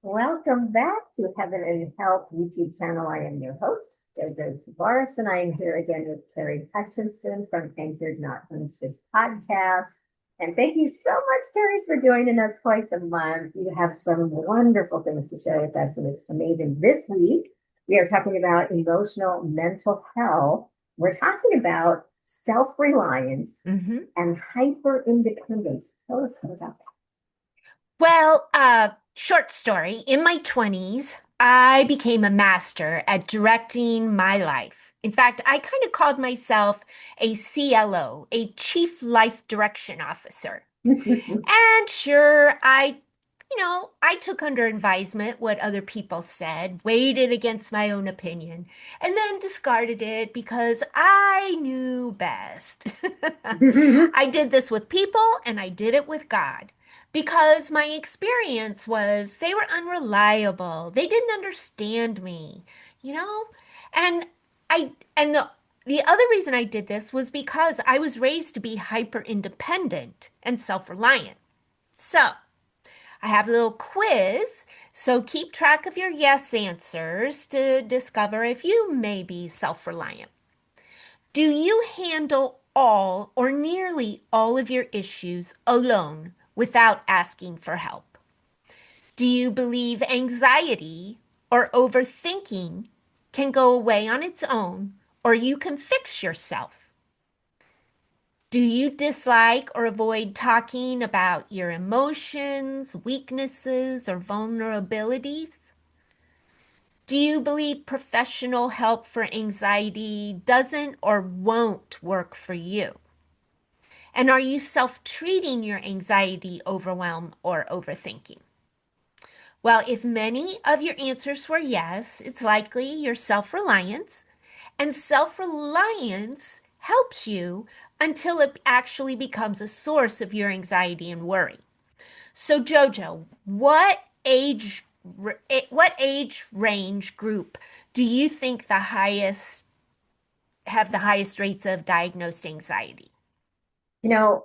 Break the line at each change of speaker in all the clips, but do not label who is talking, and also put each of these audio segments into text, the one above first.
Welcome back to Heaven and Health YouTube channel. I am your host, JoJo Tavares, and I am here again with Teri Hutchinson from Anchored Not Anxious podcast. And thank you so much, Teri, for joining us twice a month. You have some wonderful things to share with us, and it's amazing. This week, we are talking about emotional mental health. We're talking about self-reliance
hmm
and hyper-independence. Tell us about that.
Short story. In my 20s, I became a master at directing my life. In fact, I kind of called myself a CLO, a Chief Life Direction Officer. And sure, I took under advisement what other people said, weighed it against my own opinion, and then discarded it because I knew best. I did this with people and I did it with God because my experience was they were unreliable. They didn't understand me, you know? And the other reason I did this was because I was raised to be hyper independent and self-reliant. So, I have a little quiz, so keep track of your yes answers to discover if you may be self-reliant. Do you handle all or nearly all of your issues alone without asking for help? Do you believe anxiety or overthinking can go away on its own or you can fix yourself? Do you dislike or avoid talking about your emotions, weaknesses, or vulnerabilities? Do you believe professional help for anxiety doesn't or won't work for you? And are you self treating your anxiety, overwhelm, or overthinking? Well, if many of your answers were yes, it's likely you're self reliance, and self reliance helps you until it actually becomes a source of your anxiety and worry. So, Jojo, what age range group do you think have the highest rates of diagnosed anxiety?
You know,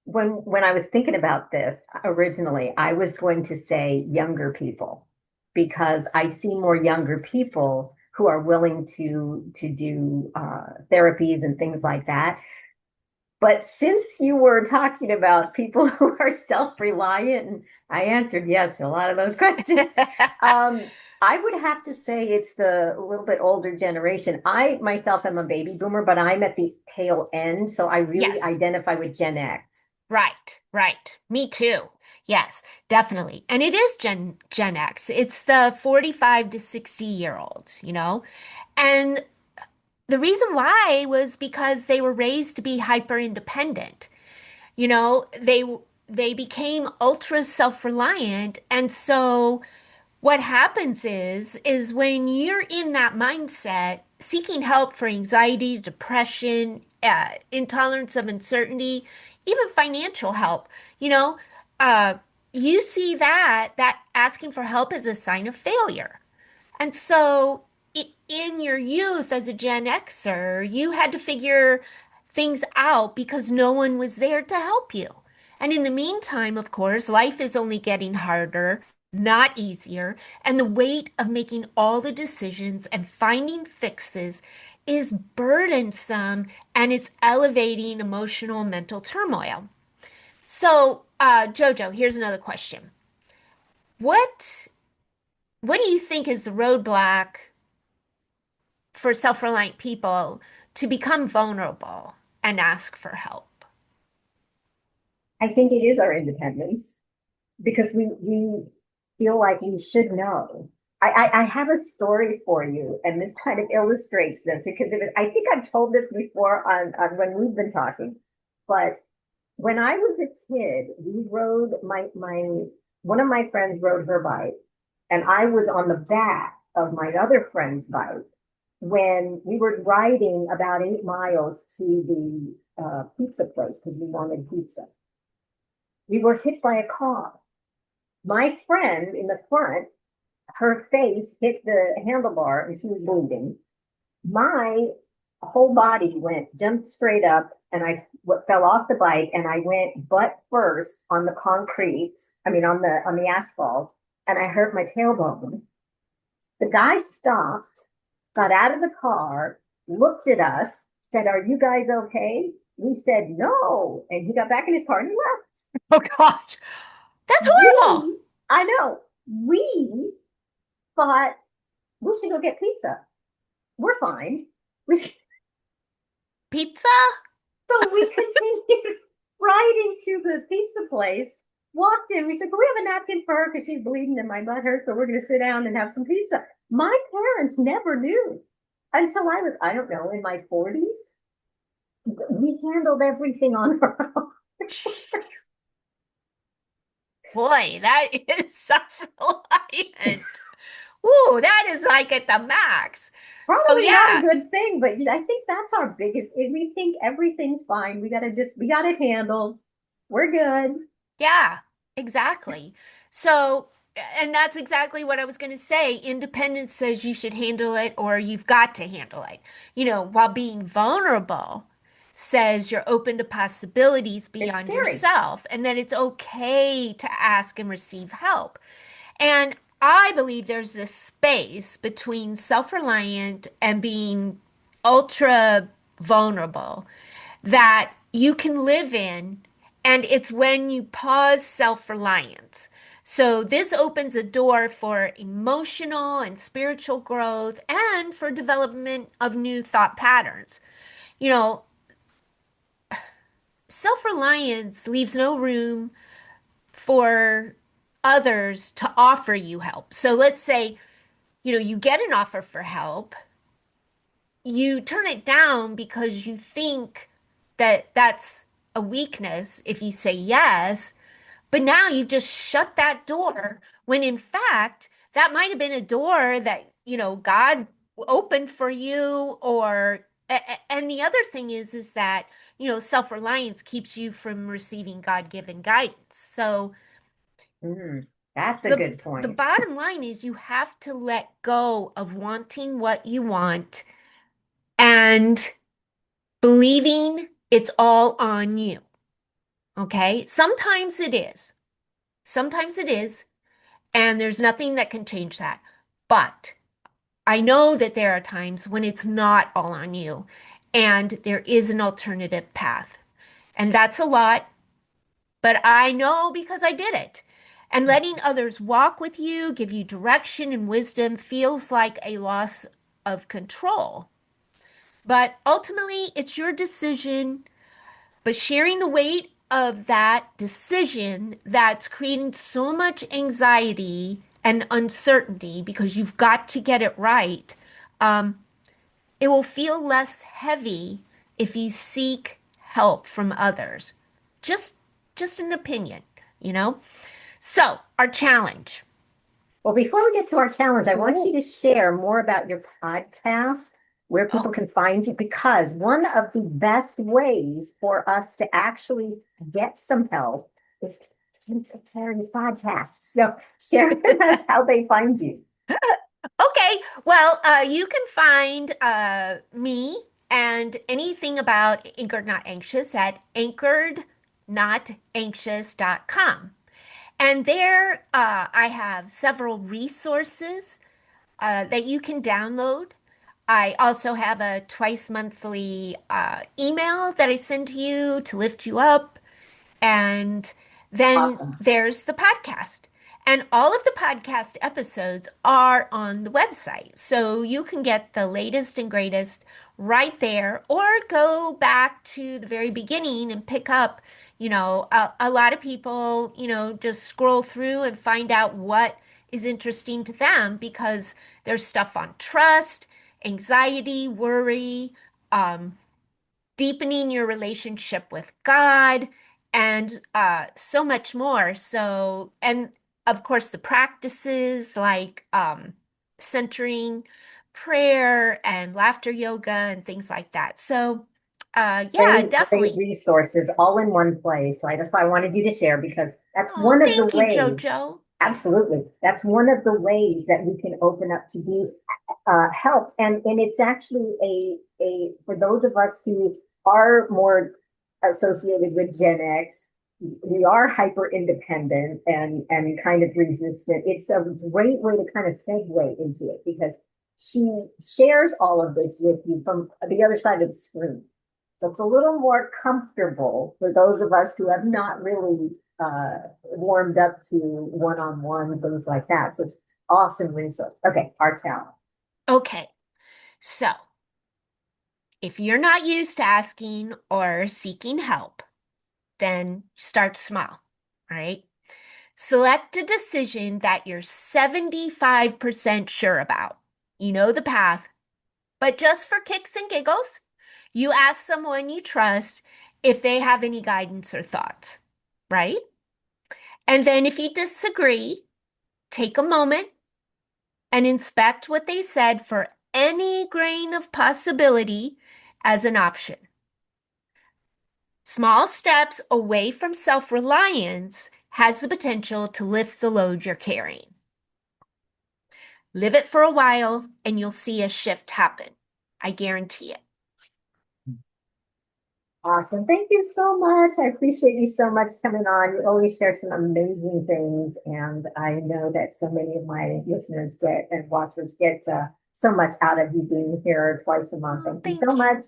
when I was thinking about this originally, I was going to say younger people because I see more younger people who are willing to do therapies and things like that. But since you were talking about people who are self-reliant, and I answered yes to a lot of those questions, um, I would have to say it's the little bit older generation. I myself am a baby boomer, but I'm at the tail end, so I really
Yes.
identify with Gen X.
Right, right. Me too. Yes, definitely. And it is Gen X. It's the 45 to 60-year olds, you know? And the reason why was because they were raised to be hyper independent. You know, they became ultra self-reliant, and so what happens is when you're in that mindset, seeking help for anxiety, depression, intolerance of uncertainty, even financial help, you know, uh, you see that asking for help is a sign of failure. And so in your youth as a Gen Xer, you had to figure things out because no one was there to help you. And in the meantime, of course, life is only getting harder, not easier, and the weight of making all the decisions and finding fixes is burdensome and it's elevating emotional and mental turmoil. So, Jojo, here's another question. What what do you think is the roadblock for self-reliant people to become vulnerable and ask for help?
I think it is our independence because we feel like we should know. I have a story for you, and this kind of illustrates this because I think I've told this before on when we've been talking, but when I was a kid, we rode my one of my friends rode her bike, and I was on the back of my other friend's bike when we were riding about 8 miles to the pizza place because we wanted pizza. We were hit by a car. My friend in the front, her face hit the handlebar and she was bleeding. My whole body jumped straight up, and I fell off the bike and I went butt first on the concrete. I mean, on the asphalt. and I hurt my tailbone. The guy stopped, got out of the car, looked at us, said, "Are you guys okay?" We said, "No." And he got back in his car and he left.
Oh gosh, that's horrible.
We, I know, we thought we should go get pizza. We're fine.
Pizza?
So we continued riding to the pizza place, walked in. We said, "But we have a napkin for her because she's bleeding and my butt hurts, so we're going to sit down and have some pizza." My parents never knew until I was, I don't know, in my 40s. We handled everything on our own.
Boy, that is self-reliant. Ooh, that is like at the max. So
Probably not a
yeah,
good thing, but I think that's our biggest. We think everything's fine. We got it handled. We're good.
yeah, exactly. So, and that's exactly what I was going to say. Independence says you should handle it or you've got to handle it. While being vulnerable says you're open to possibilities
It's
beyond
scary.
yourself and that it's okay to ask and receive help. And I believe there's this space between self-reliant and being ultra vulnerable that you can live in. And it's when you pause self-reliance. So this opens a door for emotional and spiritual growth and for development of new thought patterns. You know, self-reliance leaves no room for others to offer you help. So let's say you get an offer for help, you turn it down because you think that that's a weakness if you say yes, but now you've just shut that door when in fact that might have been a door that, God opened for you and the other thing is that, self-reliance keeps you from receiving God-given guidance. So
Mm, that's a
the
good
the
point.
bottom line is you have to let go of wanting what you want and believing it's all on you. Okay? Sometimes it is. Sometimes it is, and there's nothing that can change that. But I know that there are times when it's not all on you and there is an alternative path. And that's a lot, but I know because I did it. And letting others walk with you, give you direction and wisdom feels like a loss of control. But ultimately, it's your decision. But sharing the weight of that decision that's creating so much anxiety and uncertainty because you've got to get it right, um, it will feel less heavy if you seek help from others. Just, just an opinion, you know? So, our challenge.
Well, before we get to our challenge, I want you
Ooh.
to share more about your podcast, where people
Oh,
can find you, because one of the best ways for us to actually get some help is to listen to Teri's podcast. So share with us how they find you.
okay. Well, you can find me and anything about Anchored Not Anxious at anchorednotanxious.com. And there I have several resources that you can download. I also have a twice monthly email that I send to you to lift you up. And then
Awesome.
there's the podcast. And all of the podcast episodes are on the website. So you can get the latest and greatest right there, or go back to the very beginning and pick up. A lot of people, just scroll through and find out what is interesting to them because there's stuff on trust, anxiety, worry, um, deepening your relationship with God, and so much more. So, and of course, the practices like centering, prayer, and laughter yoga, and things like that. So, yeah,
Great, great
definitely.
resources all in one place. So that's why I wanted you to share, because that's
Oh,
one of the
thank you,
ways.
Jojo.
Absolutely. That's one of the ways that we can open up to be helped. And it's actually for those of us who are more associated with Gen X, we are hyper independent and kind of resistant. It's a great way to kind of segue into it because she shares all of this with you from the other side of the screen. So it's a little more comfortable for those of us who have not really warmed up to one-on-one things like that. So it's awesome resource. Okay, Artel.
Okay, so if you're not used to asking or seeking help, then start small, all right? Select a decision that you're 75% sure about. You know the path, but just for kicks and giggles, you ask someone you trust if they have any guidance or thoughts, right? And then if you disagree, take a moment and inspect what they said for any grain of possibility as an option. Small steps away from self reliance has the potential to lift the load you're carrying. Live it for a while and you'll see a shift happen. I guarantee it.
Awesome. Thank you so much. I appreciate you so much coming on. You always share some amazing things. And I know that so many of my listeners get and watchers get so much out of you being here twice a month.
Oh,
Thank you so
thank you.
much.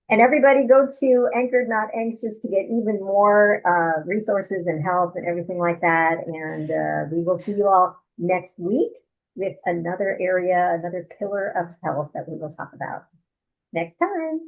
And everybody go to Anchored Not Anxious to get even more resources and help and everything like that. And we will see you all next week with another area, another pillar of health that we will talk about next time.